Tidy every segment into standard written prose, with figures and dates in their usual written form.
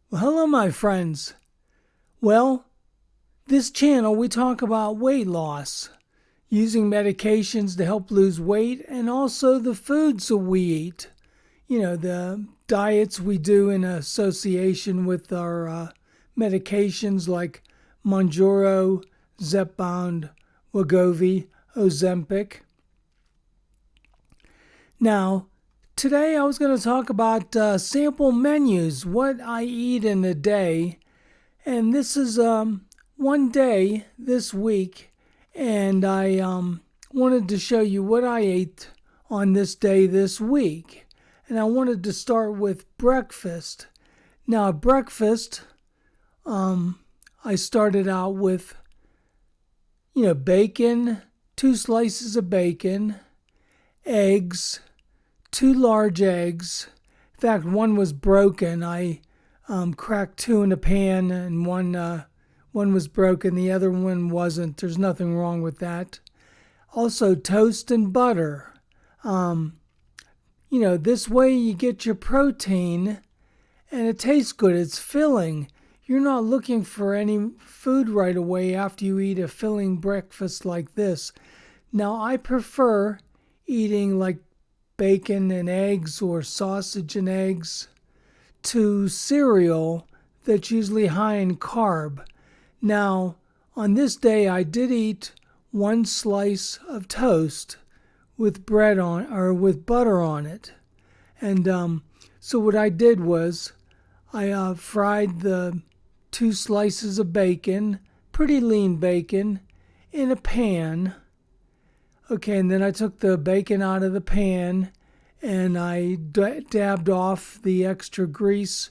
Well, hello, my friends. Well, this channel we talk about weight loss, using medications to help lose weight, and also the foods that we eat. The diets we do in association with our medications like Mounjaro, Zepbound, Wegovy, Ozempic. Now, today I was going to talk about sample menus, what I eat in a day. And this is one day this week, and I wanted to show you what I ate on this day this week. And I wanted to start with breakfast. Now, breakfast, I started out with, bacon, 2 slices of bacon, eggs, 2 large eggs. In fact, one was broken. I cracked 2 in a pan, and one was broken. The other one wasn't. There's nothing wrong with that. Also, toast and butter. This way you get your protein, and it tastes good. It's filling. You're not looking for any food right away after you eat a filling breakfast like this. Now, I prefer eating like bacon and eggs or sausage and eggs to cereal that's usually high in carb. Now, on this day, I did eat 1 slice of toast with bread on or with butter on it. And so what I did was I fried the 2 slices of bacon, pretty lean bacon, in a pan. Okay, and then I took the bacon out of the pan and I dabbed off the extra grease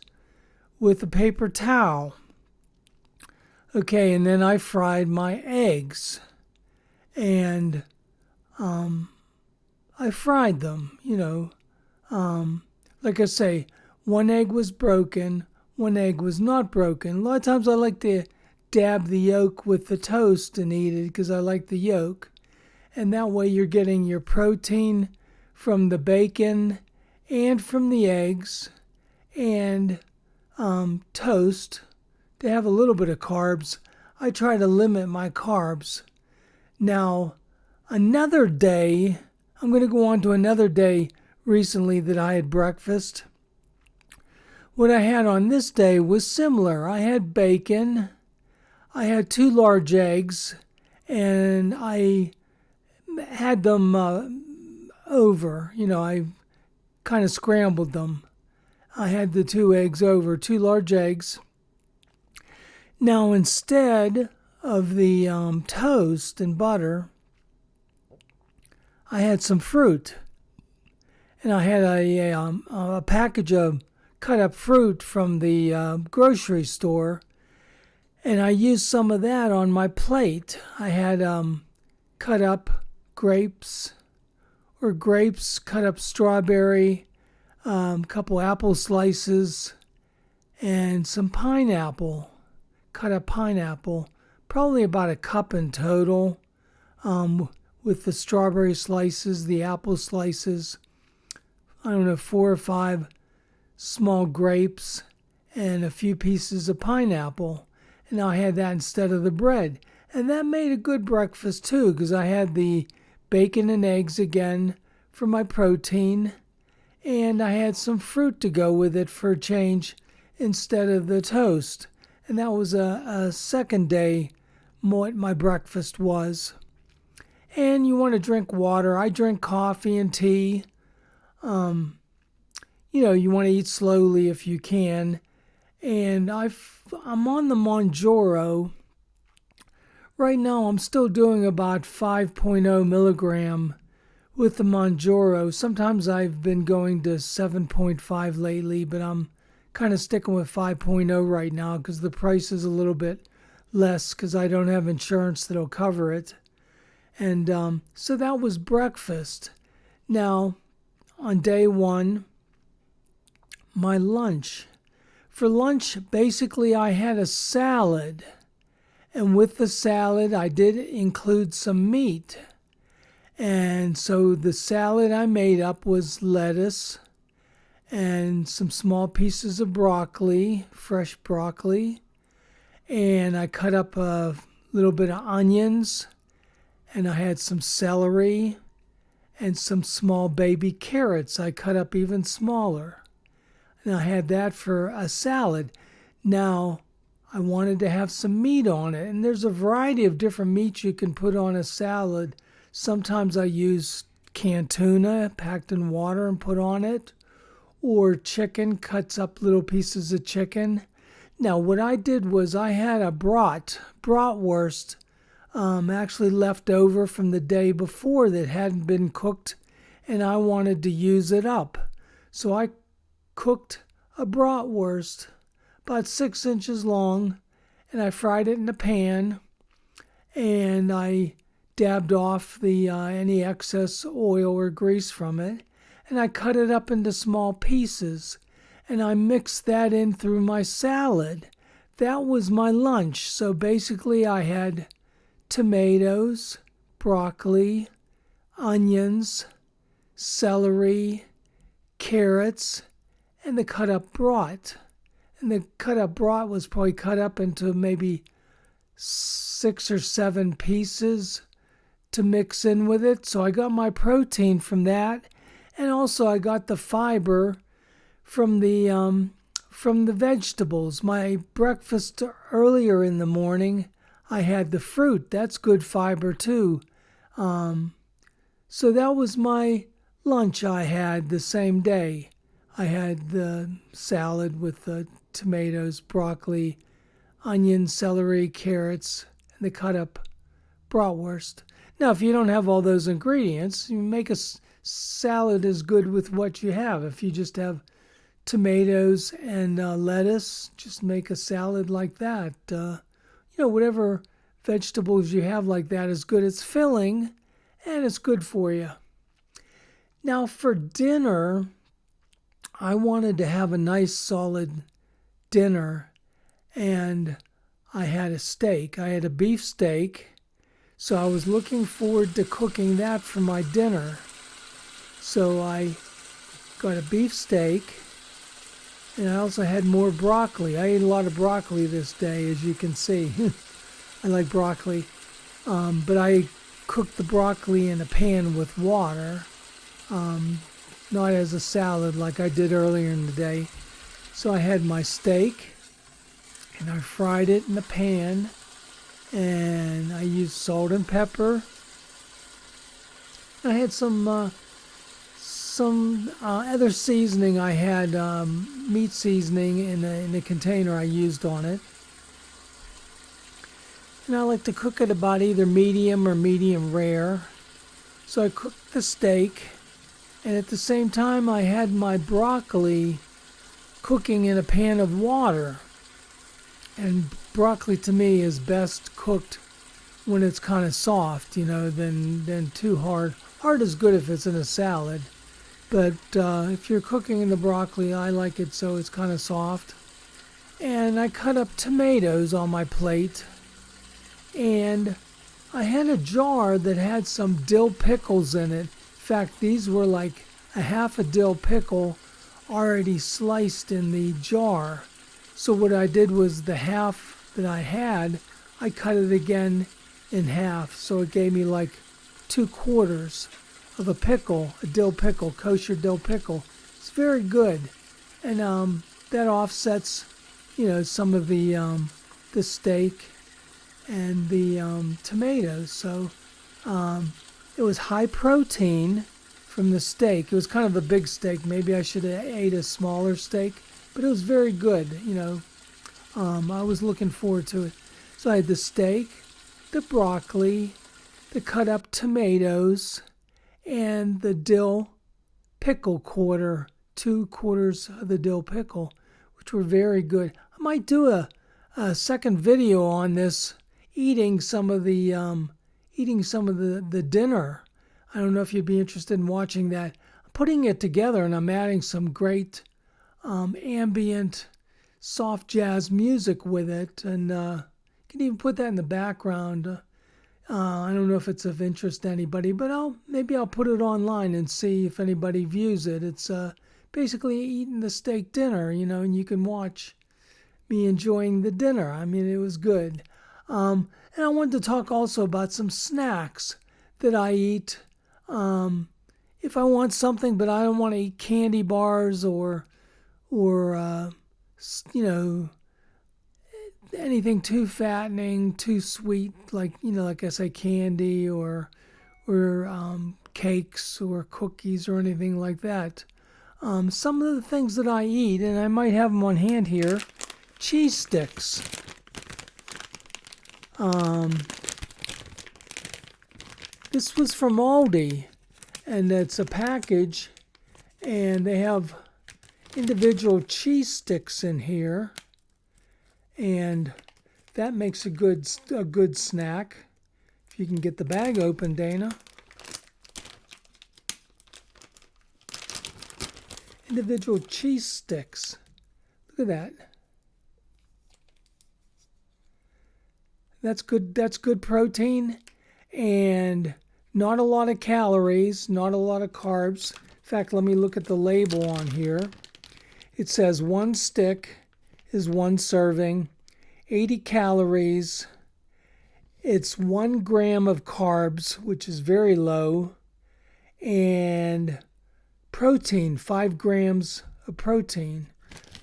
with a paper towel. Okay, and then I fried my eggs. And I fried them, Like I say, 1 egg was broken, 1 egg was not broken. A lot of times I like to dab the yolk with the toast and eat it because I like the yolk. And that way you're getting your protein from the bacon and from the eggs and toast to have a little bit of carbs. I try to limit my carbs. Now, another day, I'm going to go on to another day recently that I had breakfast. What I had on this day was similar. I had bacon, I had 2 large eggs, and I had them over. I kind of scrambled them. I had the 2 eggs over, 2 large eggs. Now, instead of the toast and butter, I had some fruit. And I had a package of cut up fruit from the grocery store. And I used some of that on my plate. I had cut up grapes, cut up strawberry, couple apple slices, and some pineapple, cut up pineapple, probably about a cup in total, with the strawberry slices, the apple slices, 4 or 5 small grapes, and a few pieces of pineapple. And I had that instead of the bread. And that made a good breakfast too, because I had the bacon and eggs again for my protein, and I had some fruit to go with it for a change instead of the toast. And that was a second day what my breakfast was. And you want to drink water. I drink coffee and tea. You want to eat slowly if you can. And I'm on the Mounjaro. Right now, I'm still doing about 5.0 milligram with the Mounjaro. Sometimes I've been going to 7.5 lately, but I'm kind of sticking with 5.0 right now because the price is a little bit less because I don't have insurance that'll cover it. And so that was breakfast. Now, on day one, my lunch. For lunch, basically, I had a salad. And with the salad, I did include some meat. And so the salad I made up was lettuce and some small pieces of broccoli, fresh broccoli. And I cut up a little bit of onions, and I had some celery and some small baby carrots I cut up even smaller. And I had that for a salad. Now, I wanted to have some meat on it, and there's a variety of different meats you can put on a salad. Sometimes I use canned tuna packed in water and put on it, or chicken, cuts up little pieces of chicken. Now, what I did was I had a bratwurst, actually left over from the day before that hadn't been cooked, and I wanted to use it up. So I cooked a bratwurst about 6 inches long, and I fried it in a pan, and I dabbed off the any excess oil or grease from it, and I cut it up into small pieces, and I mixed that in through my salad. That was my lunch. So basically I had tomatoes, broccoli, onions, celery, carrots, and the cut up brat. And the cut up brat was probably cut up into maybe 6 or 7 pieces to mix in with it. So I got my protein from that, and also I got the fiber from the vegetables. My breakfast earlier in the morning, I had the fruit. That's good fiber too. So that was my lunch I had the same day. I had the salad with the tomatoes, broccoli, onions, celery, carrots, and the cut up bratwurst. Now, if you don't have all those ingredients, you make a salad as good with what you have. If you just have tomatoes and lettuce, just make a salad like that. Whatever vegetables you have like that is good. It's filling and it's good for you. Now, for dinner, I wanted to have a nice solid dinner, and I had a steak. I had a beef steak, so I was looking forward to cooking that for my dinner. So I got a beef steak, and I also had more broccoli. I ate a lot of broccoli this day, as you can see. I like broccoli, but I cooked the broccoli in a pan with water, not as a salad like I did earlier in the day. So I had my steak, and I fried it in a pan, and I used salt and pepper. I had some other seasoning. I had meat seasoning in a container I used on it. And I like to cook it about either medium or medium rare. So I cooked the steak, and at the same time I had my broccoli cooking in a pan of water. And broccoli to me is best cooked when it's kind of soft, than too hard. Hard is good if it's in a salad. But if you're cooking in the broccoli, I like it so it's kind of soft. And I cut up tomatoes on my plate. And I had a jar that had some dill pickles in it. In fact, these were like a half a dill pickle already sliced in the jar. So what I did was the half that I had, I cut it again in half. So it gave me like 2/4 of a pickle, a dill pickle, kosher dill pickle. It's very good. And that offsets, some of the steak and the tomatoes. So it was high protein from the steak. It was kind of a big steak. Maybe I should have ate a smaller steak, but it was very good. I was looking forward to it. So I had the steak, the broccoli, the cut up tomatoes, and the dill pickle quarter, 2/4 of the dill pickle, which were very good. I might do a second video on this, eating some of the dinner. I don't know if you'd be interested in watching that. I'm putting it together, and I'm adding some great ambient soft jazz music with it, and you can even put that in the background. I don't know if it's of interest to anybody, but maybe I'll put it online and see if anybody views it. It's basically eating the steak dinner, and you can watch me enjoying the dinner. I mean, it was good. And I wanted to talk also about some snacks that I eat. If I want something, but I don't want to eat candy bars or anything too fattening, too sweet, like I say, candy or cakes or cookies or anything like that. Some of the things that I eat, and I might have them on hand here, cheese sticks. This was from Aldi, and it's a package, and they have individual cheese sticks in here, and that makes a good snack. If you can get the bag open, Dana. Individual cheese sticks. Look at that. That's good protein, and not a lot of calories, not a lot of carbs. In fact, let me look at the label on here. It says 1 stick is 1 serving, 80 calories. It's 1 gram of carbs, which is very low, and protein, 5 grams of protein.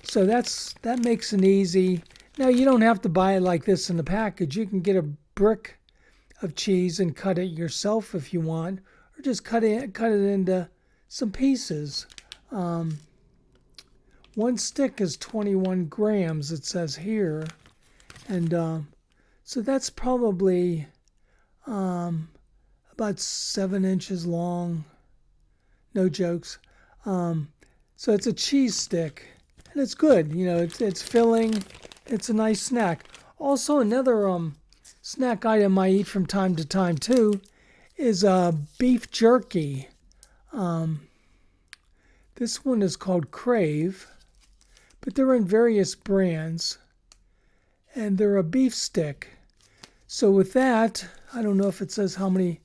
So that makes it easy. Now, you don't have to buy it like this in the package. You can get a brick of cheese and cut it yourself if you want, or just cut it into some pieces. 1 stick is 21 grams, it says here. And so that's probably about 7 inches long. No jokes. So it's a cheese stick, and it's good. It's filling. It's a nice snack. Also, another snack item I eat from time to time too is beef jerky. This one is called Crave, but they're in various brands, and they're a beef stick. So with that, I don't know if it says how many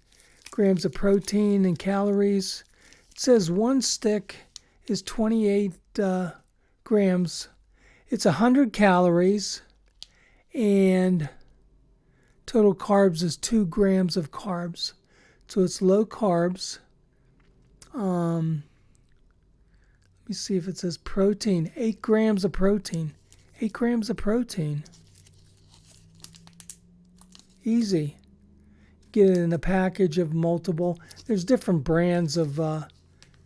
grams of protein and calories. It says 1 stick is 28 grams. It's 100 calories, and total carbs is 2 grams of carbs. So it's low carbs. Let me see if it says protein. 8 grams of protein. 8 grams of protein. Easy. Get it in a package of multiple. There's different brands of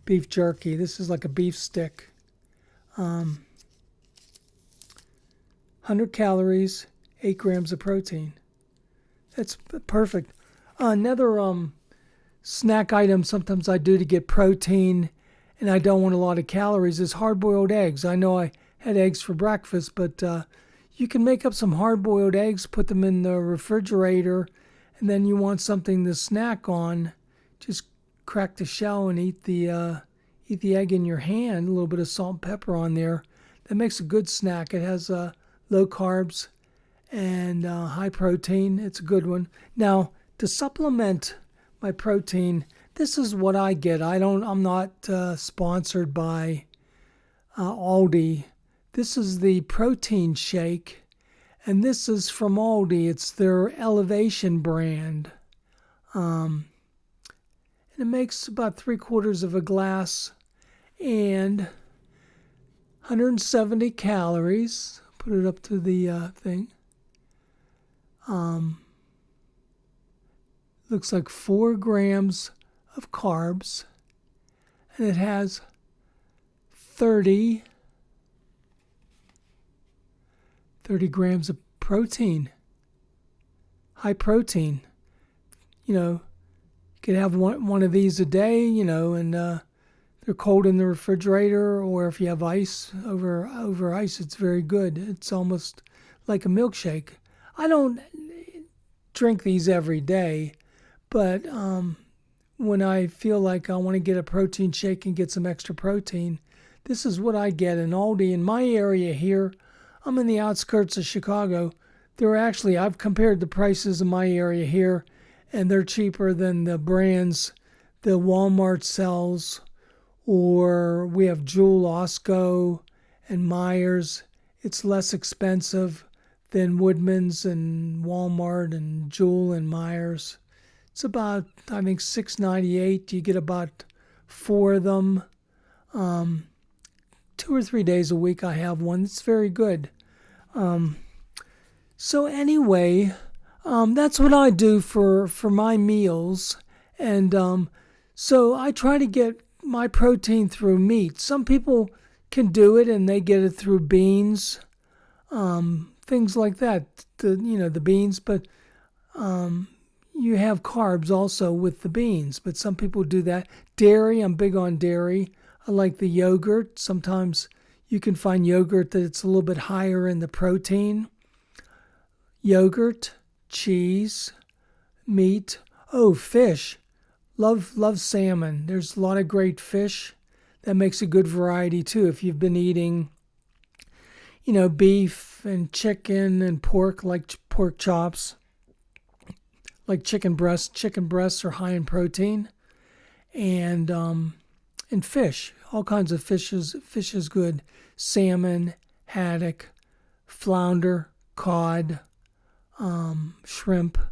beef jerky. This is like a beef stick. 100 calories, 8 grams of protein. That's perfect. Another snack item sometimes I do to get protein and I don't want a lot of calories is hard-boiled eggs. I know I had eggs for breakfast, but you can make up some hard-boiled eggs, put them in the refrigerator, and then you want something to snack on, just crack the shell and eat the egg in your hand, a little bit of salt and pepper on there. That makes a good snack. It has low carbs and high protein. It's a good one. Now, to supplement my protein, this is what I get. I'm not sponsored by Aldi. This is the protein shake, and this is from Aldi. It's their Elevation brand. And it makes about 3/4 of a glass and 170 calories. Put it up to the thing. Looks like 4 grams of carbs, and it has 30 grams of protein. High protein. You could have one of these a day, and they're cold in the refrigerator, or if you have ice over ice, it's very good. It's almost like a milkshake. I don't drink these every day, but when I feel like I want to get a protein shake and get some extra protein, this is what I get in Aldi. In my area here, I'm in the outskirts of Chicago. I've compared the prices in my area here, and they're cheaper than the brands that Walmart sells or we have Jewel, Osco, and Myers. It's less expensive than Woodman's and Walmart and Jewel and Myers. It's about, I think, $6.98. You get about 4 of them. 2 or 3 days a week I have one. It's very good. So anyway, that's what I do for my meals. And so I try to get my protein through meat. Some people can do it and they get it through beans, things like that, the beans. But you have carbs also with the beans, but some people do that. Dairy, I'm big on dairy. I like the yogurt. Sometimes you can find yogurt that it's a little bit higher in the protein. Yogurt, cheese, meat. Oh, fish. Love salmon. There's a lot of great fish. That makes a good variety too. If you've been eating, beef and chicken and pork, like pork chops, like chicken breasts. Chicken breasts are high in protein. And fish. All kinds of fishes. Fish is good. Salmon, haddock, flounder, cod, shrimp. A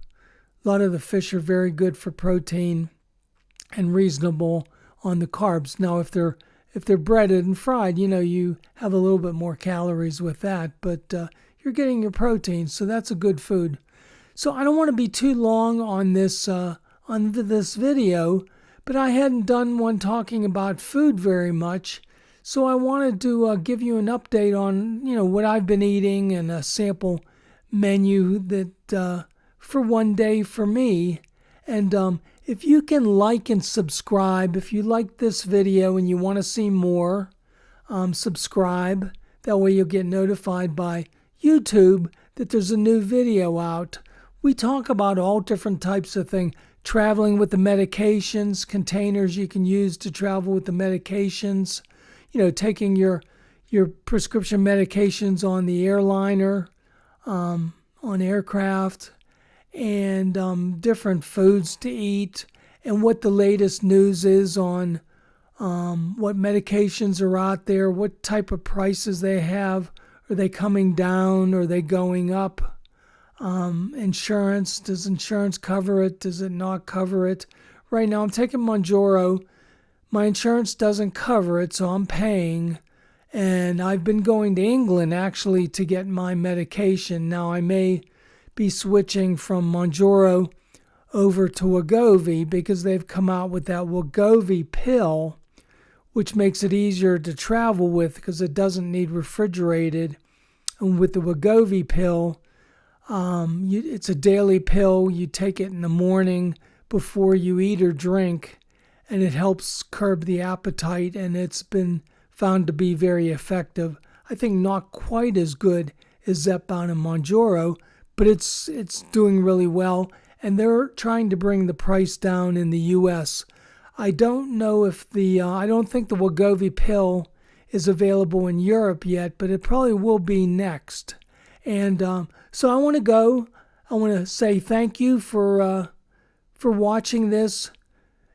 lot of the fish are very good for protein and reasonable on the carbs. Now, if they're breaded and fried, you have a little bit more calories with that, but you're getting your protein, so that's a good food. So I don't want to be too long on this video, but I hadn't done one talking about food very much, so I wanted to give you an update on what I've been eating and a sample menu that for one day for me. And if you can like and subscribe, if you like this video and you want to see more, subscribe. That way you'll get notified by YouTube that there's a new video out. We talk about all different types of things. Traveling with the medications, containers you can use to travel with the medications, taking your prescription medications on the airliner, on aircraft, and different foods to eat, and what the latest news is on what medications are out there, what type of prices they have. Are they coming down? Are they going up? Insurance, does insurance cover it? Does it not cover it? Right now I'm taking Mounjaro. My insurance doesn't cover it, so I'm paying. And I've been going to England actually to get my medication. Now I may be switching from Mounjaro over to Wegovy because they've come out with that Wegovy pill, which makes it easier to travel with because it doesn't need refrigerated. And with the Wegovy pill, it's a daily pill. You take it in the morning before you eat or drink, and it helps curb the appetite, and it's been found to be very effective. I think not quite as good as Zepbound and Mounjaro, but it's doing really well, and they're trying to bring the price down in the U.S. I don't know if I don't think the Wegovy pill is available in Europe yet, but it probably will be next. And so I want to go. I want to say thank you for watching this.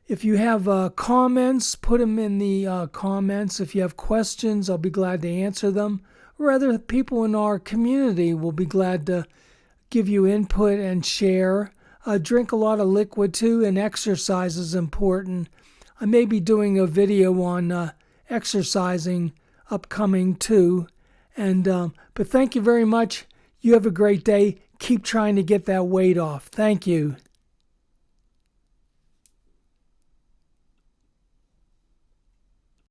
If you have comments, put them in the comments. If you have questions, I'll be glad to answer them. Or other people in our community will be glad to give you input and share. Drink a lot of liquid too, and exercise is important. I may be doing a video on exercising upcoming too. And but thank you very much. You have a great day. Keep trying to get that weight off. Thank you.